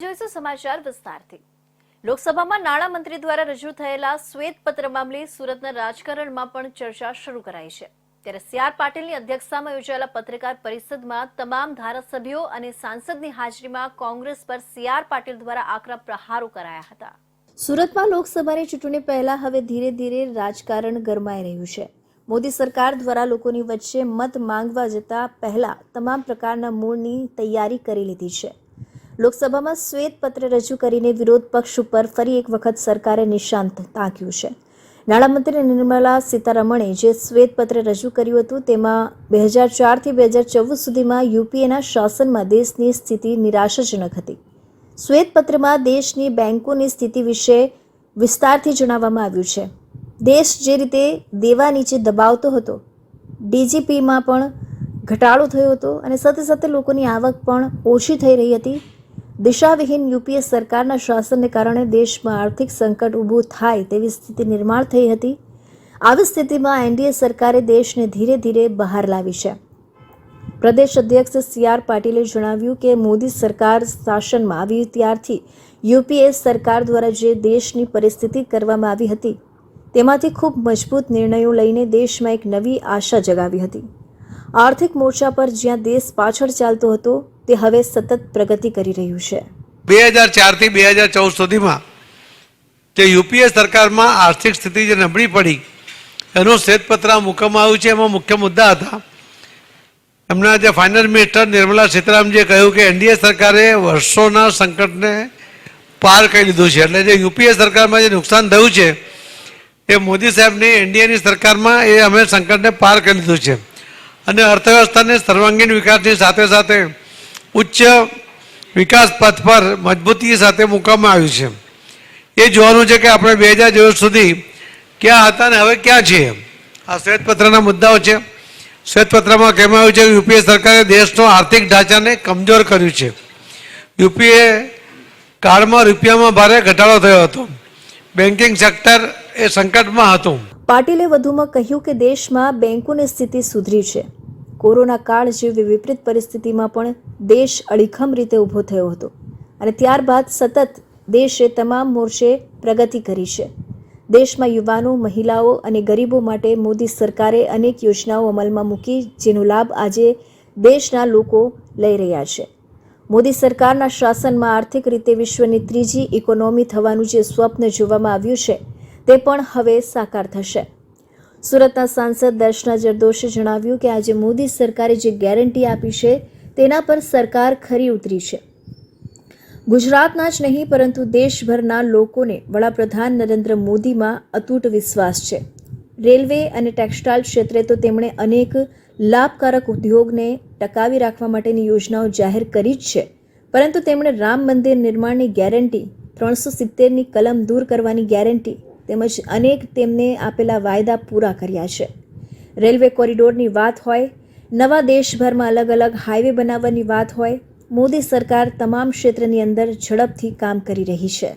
જોઈશું સમાચાર વિસ્તારથી। લોકસભામાં નાણાં મંત્રી દ્વારા રજૂ થયેલા શ્વેતપત્ર મામલે સુરતના રાજકારણમાં પણ ચર્ચા શરૂ કરાઈ છે। ત્યારે સી.આર. પાટીલની અધ્યક્ષતામાં યોજાયેલા પત્રકાર પરિષદમાં તમામ ધારાસભ્યો અને સાંસદની હાજરીમાં કોંગ્રેસ પર સી.આર. પાટીલ દ્વારા આકરા પ્રહારો કરાયા હતા। સુરતમાં લોકસભાની ચૂંટણી પહેલા હવે ધીરે ધીરે રાજકારણ ગરમાઈ રહ્યું છે। મોદી સરકાર દ્વારા લોકોની વચ્ચે મત માંગવા જતા પહેલા તમામ પ્રકારના મૂળની તૈયારી કરી લીધી છે। લોકસભામાં શ્વેતપત્ર રજૂ કરીને વિરોધ પક્ષ ઉપર ફરી એક વખત સરકારે નિશાન તાક્યું છે। નાણામંત્રી નિર્મલા સીતારમણે જે શ્વેતપત્ર રજૂ કર્યું હતું તેમાં 2004 થી 2014 સુધીમાં યુપીએના શાસનમાં દેશની સ્થિતિ નિરાશાજનક હતી। શ્વેતપત્રમાં દેશની બેંકોની સ્થિતિ વિશે વિસ્તારથી જણાવવામાં આવ્યું છે। દેશ જે રીતે દેવા નીચે દબાવતો હતો, ડીજીપીમાં પણ ઘટાડો થયો હતો અને સાથે સાથે લોકોની આવક પણ ઓછી થઈ રહી હતી। દિશાવિહીન યુપીએ સરકારના શાસનને કારણે દેશમાં આર્થિક સંકટ ઊભું થાય તેવી સ્થિતિ નિર્માણ થઈ હતી। આવી સ્થિતિમાં એનડીએ સરકારે દેશને ધીરે ધીરે બહાર લાવી છે। પ્રદેશ અધ્યક્ષ સી.આર. પાટીલે જણાવ્યું કે મોદી સરકાર શાસનમાં આવી ત્યારથી યુપીએ સરકાર દ્વારા જે દેશની પરિસ્થિતિ કરવામાં આવી હતી તેમાંથી ખૂબ મજબૂત નિર્ણયો લઈને દેશમાં એક નવી આશા જગાવી હતી। આર્થિક મોરચા પર જ્યાં દેશ પાછળ ચાલતો હતો તે હવે સતત પ્રગતિ કરી રહ્યું છે। 2004 થી 2014 સુધીમાં જે યુપીએ સરકારમાં આર્થિક સ્થિતિ જે નબળી પડી એનું શ્વેતપત્ર મૂકવામાં આવ્યું છે। એમાં મુખ્ય મુદ્દા હતા એમના જે ફાઇનાન્સ મિનિસ્ટર નિર્મલા સીતારામનજીએ કહ્યું કે એનડીએ સરકારે વર્ષોના સંકટને પાર કરી લીધું છે, એટલે જે યુપીએ સરકારમાં જે નુકસાન થયું છે એ મોદી સાહેબની એનડીએની સરકારમાં એ અમે સંકટને પાર કરી લીધું છે અને અર્થવ્યવસ્થાને સર્વાંગીણ વિકાસની સાથે સાથે ઉચ્ચ વિકાસ પથ પર મજબૂતી સાથે મૂકવામાં આવ્યું છે। એ જોવાનું છે કે આપણે 2014 સુધી ક્યાં હતા ને હવે ક્યાં છીએ। આ શ્વેતપત્રના મુદ્દાઓ છે। શ્વેતપત્રમાં કહેવામાં આવ્યું છે કે યુપીએ સરકારે દેશનો આર્થિક ઢાંચાને કમજોર કર્યું છે। યુપીએ કાળમાં રૂપિયામાં ભારે ઘટાડો થયો હતો। બેન્કિંગ સેક્ટર એ સંકટમાં હતું। પાટીલે વધુમાં કહ્યું કે દેશમાં બેંકોની સ્થિતિ સુધરી છે। કોરોના કાળ જેવી વિપરીત પરિસ્થિતિમાં પણ દેશ અડીખમ રીતે ઊભો થયો હતો અને ત્યારબાદ સતત દેશે તમામ મોરચે પ્રગતિ કરી છે। દેશમાં યુવાનો, મહિલાઓ અને ગરીબો માટે મોદી સરકારે અનેક યોજનાઓ અમલમાં મૂકી જેનો લાભ આજે દેશના લોકો લઈ રહ્યા છે। મોદી સરકારના શાસનમાં આર્થિક રીતે વિશ્વની ત્રીજી ઇકોનોમી થવાનું જે સ્વપ્ન જોવામાં આવ્યું છે તે પણ હવે સાકાર થશે। સુરતના સાંસદ દર્શના જરદોશે જણાવ્યું કે આજે મોદી સરકારે જે ગેરંટી આપી છે તેના પર સરકાર ખરી ઉતરી છે। ગુજરાતના જ નહીં પરંતુ દેશભરના લોકોને વડાપ્રધાન નરેન્દ્ર મોદીમાં અતૂટ વિશ્વાસ છે। રેલવે અને ટેક્સટાઇલ ક્ષેત્રે તો તેમણે અનેક લાભકારક ઉદ્યોગને ટકાવી રાખવા માટેની યોજનાઓ જાહેર કરી જ છે, પરંતુ તેમણે રામ મંદિર નિર્માણની ગેરંટી, 370ની કલમ દૂર કરવાની ગેરંટી તેમજ અનેક તેમને આપેલા વાયદા પૂરા કર્યા છે। રેલવે કોરિડોરની વાત હોય, નવા દેશભરમાં અલગ અલગ હાઈવે બનાવવાની વાત હોય, મોદી સરકાર તમામ ક્ષેત્રની અંદર ઝડપથી કામ કરી રહી છે।